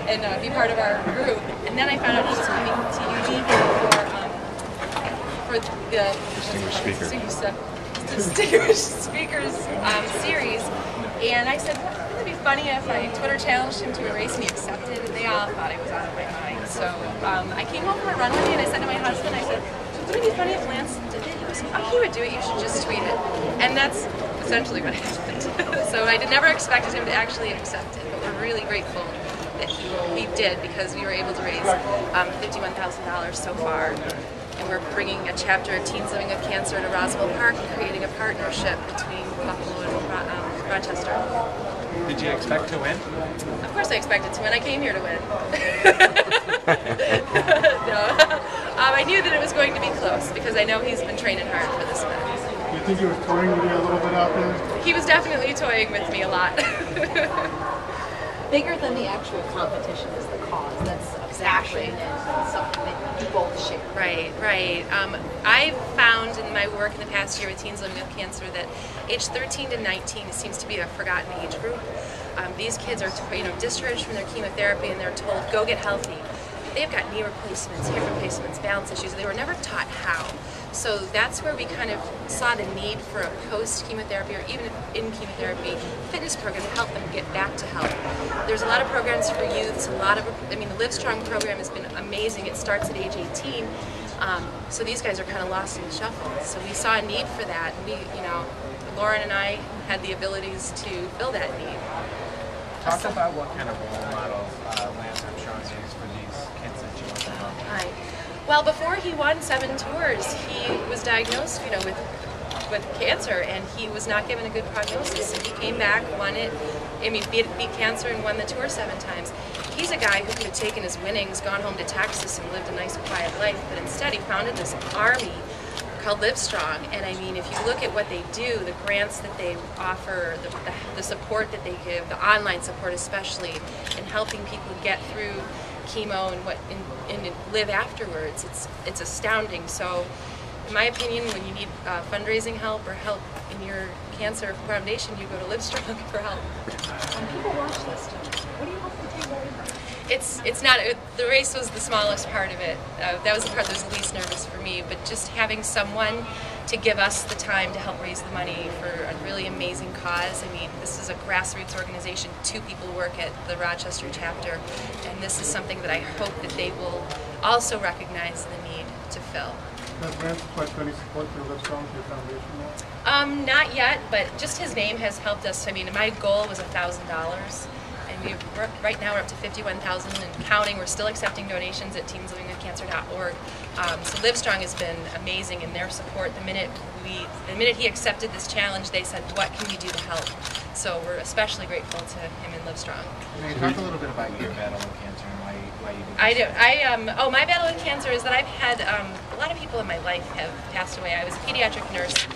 and be part of our group. And then I found out he was coming to UG for the Distinguished Speakers series. And I said, wouldn't it be funny if I Twitter challenged him to a race and he accepted? And they all thought I was out of my mind. So I came home from a run one day and I said to my husband, I said, wouldn't it be funny if Lance did it? He was like, oh, he would do it, you should just tweet it. And that's essentially what happened. So I never expected him to actually accept it, but we're really grateful that he did, because we were able to raise $51,000 so far. And we're bringing a chapter of Teens Living with Cancer to Roswell Park and creating a partnership between Buffalo and Rochester. Did you expect to win? Of course I expected to win. I came here to win. No. I knew that it was going to be close because I know he's been training hard for this event. Do you think he was toying with you a little bit out there? He was definitely toying with me a lot. Bigger than the actual competition is the cause. That's passion and something that you both share. Right, right. I've found in my work in the past year with teens living with cancer that age 13 to 19 seems to be a forgotten age group. These kids are discharged from their chemotherapy and they're told, go get healthy. They've got knee replacements, hip replacements, balance issues. They were never taught how. So that's where we kind of saw the need for a post-chemotherapy or even in chemotherapy fitness program to help them get back to health. There's a lot of programs for youths, the Livestrong program has been amazing. It starts at age 18. So these guys are kind of lost in the shuffle. So we saw a need for that. And Lauren and I had the abilities to fill that need. Talk about what kind of role model Lance-Armstrong is for these kids that you want to help. Right. Well, before he won 7 tours, he was diagnosed, with cancer, and he was not given a good prognosis. And he came back, won it, beat cancer and won the tour 7 times. He's a guy who could have taken his winnings, gone home to Texas, and lived a nice, quiet life. But instead, he founded this army called Livestrong. And I mean, if you look at what they do, the grants that they offer, the support that they give, the online support especially, in helping people get through chemo and live afterwards, it's astounding. So in my opinion, when you need fundraising help or help in your cancer foundation, you go to Livestrong for help. When people watch this, what do you hope to take away from it? It's not, the race was the smallest part of it. That was the part that was the least nervous for me, but just having someone to give us the time to help raise the money for a really amazing cause. I mean, this is a grassroots organization. 2 people work at the Rochester chapter, and this is something that I hope that they will also recognize the need to fill. Has Lance pledged any support through Livestrong to your foundation yet? Not yet, but just his name has helped us. I mean, my goal was $1,000. Right now we're up to $51,000 and counting. We're still accepting donations at teamslivingwithcancer.org. So Livestrong has been amazing in their support. The minute he accepted this challenge, they said, "What can we do to help?" So we're especially grateful to him and Livestrong. Can you talk a little bit about your battle with cancer and why you do this? My battle with cancer is that I've had a lot of people in my life have passed away. I was a pediatric nurse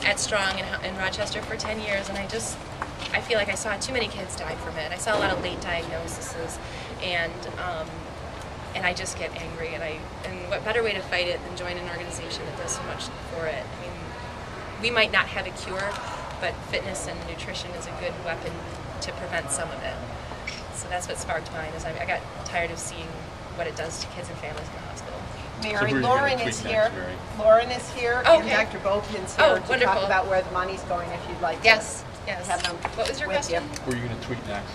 at Strong in Rochester for 10 years, and I feel like I saw too many kids die from it. I saw a lot of late diagnoses, and I just get angry. And what better way to fight it than join an organization that does so much for it? I mean, we might not have a cure, but fitness and nutrition is a good weapon to prevent some of it. So that's what sparked mine. I got tired of seeing what it does to kids and families in the hospital. Mary, Lauren is here. Lauren is here, okay. and Dr. Bolton's here to wonderful. talk about where the money's going if you'd like to. Yes. Have them. What was your with question? You. Were you going to tweet next?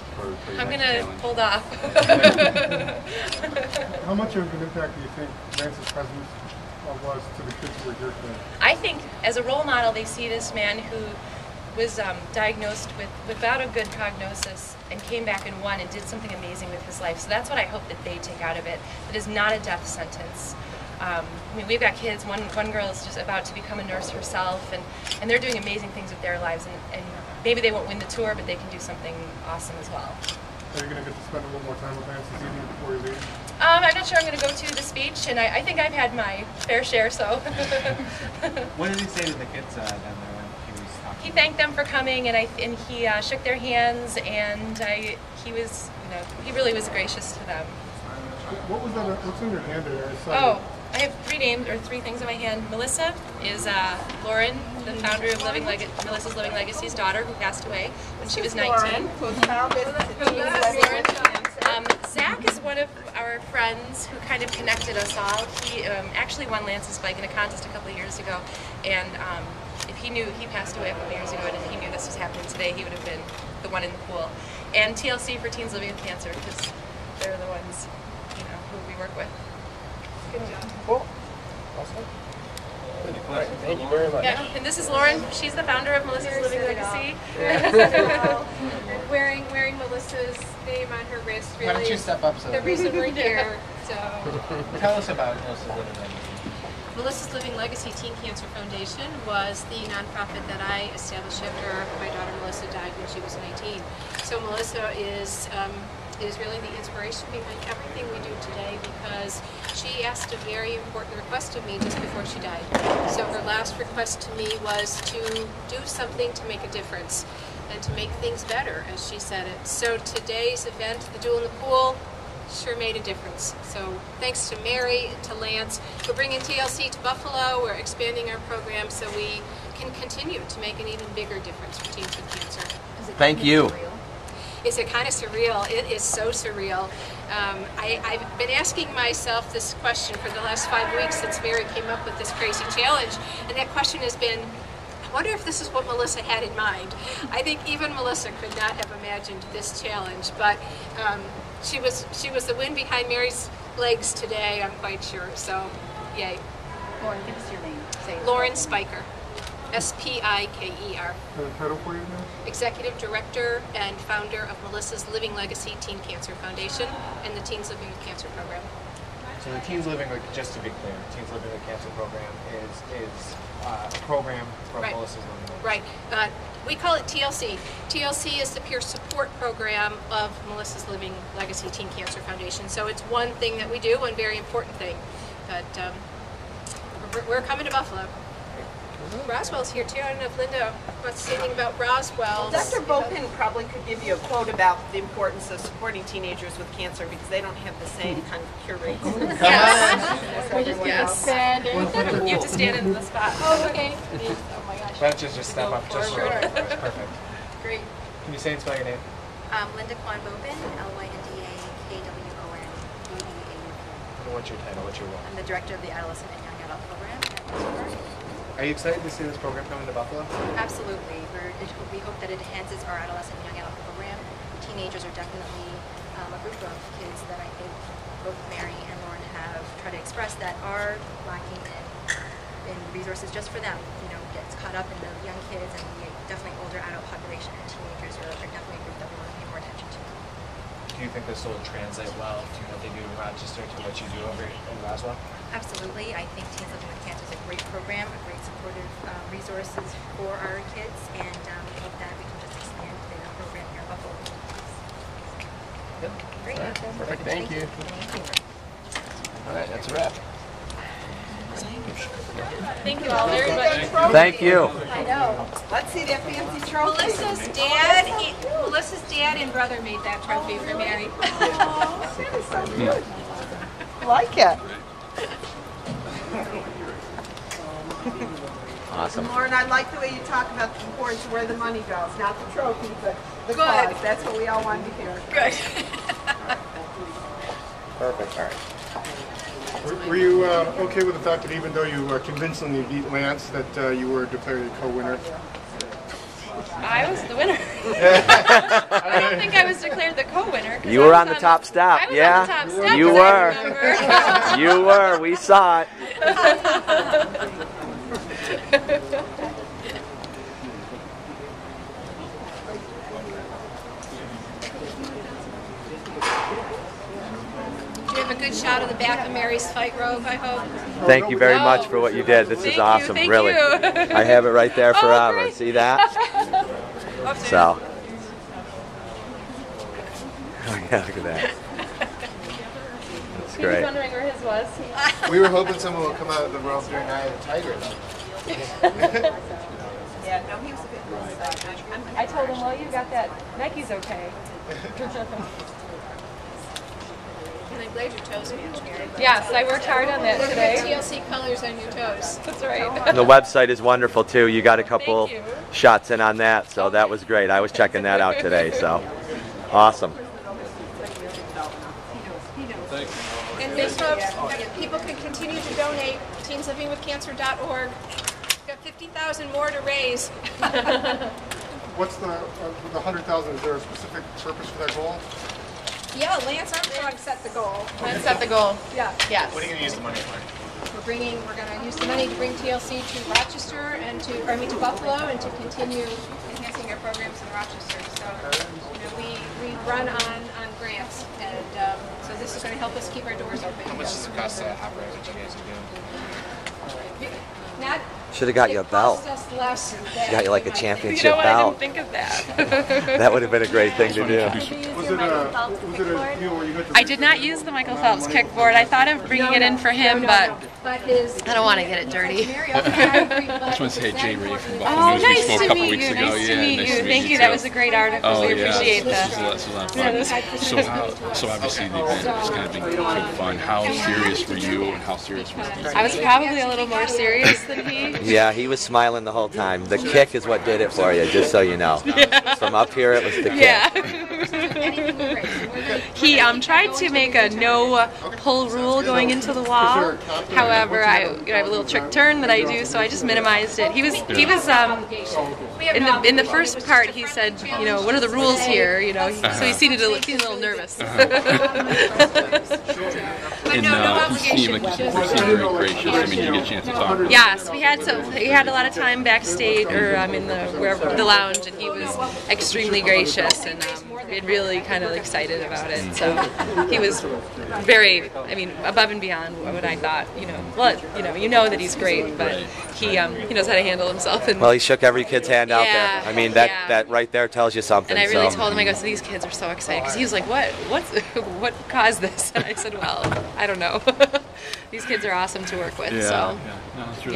I'm going to hold off. How much of an impact do you think Lance's presence was to the kids who were here today? I think as a role model, they see this man who was diagnosed without a good prognosis and came back and won and did something amazing with his life. So that's what I hope that they take out of it. It is not a death sentence. I mean, we've got kids. One girl is just about to become a nurse herself, and they're doing amazing things with their lives. And maybe they won't win the tour, but they can do something awesome as well. Are you going to get to spend a little more time with Lance this evening before you leave? I'm not sure I'm going to go to the speech, and I think I've had my fair share. So. What did he say to the kids down there when he was talking? He thanked them for coming, and he shook their hands, and he was, he really was gracious to them. What was that? What's in your hand there? I have 3 names, or 3 things in my hand. Melissa is Lauren, the founder of Melissa's Living Legacy's daughter, who passed away when she was 19. Lauren, who's founded Zach is one of our friends who kind of connected us all. He actually won Lance's bike in a contest a couple of years ago, and if he knew, he passed away a couple of years ago, and if he knew this was happening today, he would have been the one in the pool. And TLC for Teens Living with Cancer, because they're the ones, you know, who we work with. Good job. Cool. Awesome. All right, thank you very much. Yeah, and this is Lauren. She's the founder of Melissa's Living Legacy. Wearing Melissa's name on her wrist really Why don't you step up so the reason we're here. So tell us about Melissa's Living Legacy. Melissa's Living Legacy Teen Cancer Foundation was the nonprofit that I established after my daughter Melissa died when she was 19. So Melissa is really the inspiration behind everything we do today, because she asked a very important request of me just before she died. So her last request to me was to do something to make a difference and to make things better, as she said it. So today's event, the Duel in the Pool, sure made a difference. So thanks to Mary, to Lance, we're bringing TLC to Buffalo. We're expanding our program so we can continue to make an even bigger difference for teens with cancer. Thank you. Is it kind of surreal? It is so surreal. I've been asking myself this question for the last 5 weeks since Mary came up with this crazy challenge, and that question has been, I wonder if this is what Melissa had in mind. I think even Melissa could not have imagined this challenge, but she was the wind behind Mary's legs today, I'm quite sure, so yay. Lauren, give us your name. Say it. Lauren Spiker. S-P-I-K-E-R. The title for you now? Executive Director and founder of Melissa's Living Legacy Teen Cancer Foundation and the Teens Living with Cancer program. So the Teens Living with, just to be clear, Teens Living with Cancer program is a program from Right. Melissa's Living Legacy. Right. We call it TLC. TLC is the peer support program of Melissa's Living Legacy Teen Cancer Foundation. So it's one thing that we do, one very important thing. But we're coming to Buffalo. Roswell's here too. I don't know if Linda wants to say anything about Roswell. Dr. Bopin probably could give you a quote about the importance of supporting teenagers with cancer, because they don't have the same kind of cure rates. Yes. You have to stand in the spot. Oh, okay. Oh my gosh. Why don't you just step up just forward. short? That's perfect. Great. Can you say and spell your name? Linda Kwan Bopin, L-Y-N-D-A-K-W-O-N-B-E-A. And what's your title? What's your role? I'm the director of the Adolescent and Young Adult Program at Lance-Armstrong. Are you excited to see this program coming to Buffalo? Absolutely. We hope that it enhances our adolescent and young adult program. Teenagers are definitely a group of kids that I think both Mary and Lauren have tried to express that are lacking in resources just for them. You know, gets caught up in the young kids and the definitely older adult population, and teenagers are definitely a group that we want to pay more attention to. Do you think this will translate well to what they do in Rochester to what you do over in Roswell? Absolutely. I think Teens Living with Cancer is a great program, a great supportive resources for our kids, and we hope that we can just expand the program here in Buffalo. Yep. Great. All right. Perfect. Thank you. All right, that's a wrap. Thank you all very much. Thank you. I know. Let's see that fancy trophy. Melissa's dad and brother made that trophy for Mary. Like it. Awesome. Lauren, I like the way you talk about the importance of where the money goes, not the trophy, but the cause. That's what we all want to hear. Good. Perfect. All right. Were you okay with the fact that even though you convincingly beat Lance, that you were declared a co-winner? I was the winner. I don't think I was declared the co-winner. You were on the top step. I was Yeah, on the top step. you as I were. You were. We saw it. Do you have a good shot of the back of Mary's fight robe, I hope? Thank you very much for what you did. This is awesome, thank really. you. I have it right there forever. great. See that? So. Oh yeah, look at that. That's He was great. wondering where his was. We were hoping someone would come out of the rope during Eye of the Tiger. Yeah, no, he was a good. I told him, well, you got that. Nike's okay. And I'm glad your toes match, Mary. Yes, I worked hard on that Look at today. TLC colors on your toes. That's right. And the website is wonderful too. You got a couple Thank you. shots in on that, so that was great. I was checking that out today, so awesome. And these folks, people can continue to donate. TeensLivingWithCancer.org. We've got 50,000 more to raise. What's the 100,000? Is there a specific purpose for that goal? Yeah, Lance-Armstrong set the goal. Let's set the goal. Yeah. Yes. What are you going to use the money for? We're going to use the money to bring TLC to Rochester and to Buffalo, and to continue enhancing our programs in Rochester. So, we run on grants, and so this is going to help us keep our doors open. How much does it cost to operate what you guys are doing? Not. Should have got you a belt. It cost us less than She got you like a You championship know what? I belt. didn't think of that. That would have been a great thing to do. Was it a deal where you had to? I did not use the Michael Phelps kickboard. I thought of bringing it in for him, but I don't want to get it dirty. I just want to say Jay Ray from Buffalo Oh, News. We nice spoke to a couple meet weeks you. ago. Nice to Yeah, meet nice you. to meet Thank you. too. That was a great article. Oh, We yeah, appreciate this that. is a lot of fun. So obviously the event has kind of been good fun. How serious were you, and how serious was he? I was probably a little more serious than he. Yeah, he was smiling the whole time. The kick is what did it for you, just so you know. From up here, it was the kick. Yeah. He tried to make a no pull rule going into the wall. However, I have a little trick turn that I do, so I just minimized it. He was in the first part. He said, what are the rules here? So he seemed a little nervous. And he seemed very gracious. I mean, you get a chance to talk to him. Yes, we had a lot of time backstage or in the lounge, and he was extremely gracious and really kind of excited about it. So he was very, above and beyond what I thought. You know that he's great, but he knows how to handle himself. And Well, he shook every kid's hand out Yeah, there. I mean, yeah. that right there tells you something. And I really so. told him, I go, so these kids are so excited, because he was like, what caused this? And I said, well, I don't know. These kids are awesome to work with. Yeah, So. yeah. No, it's really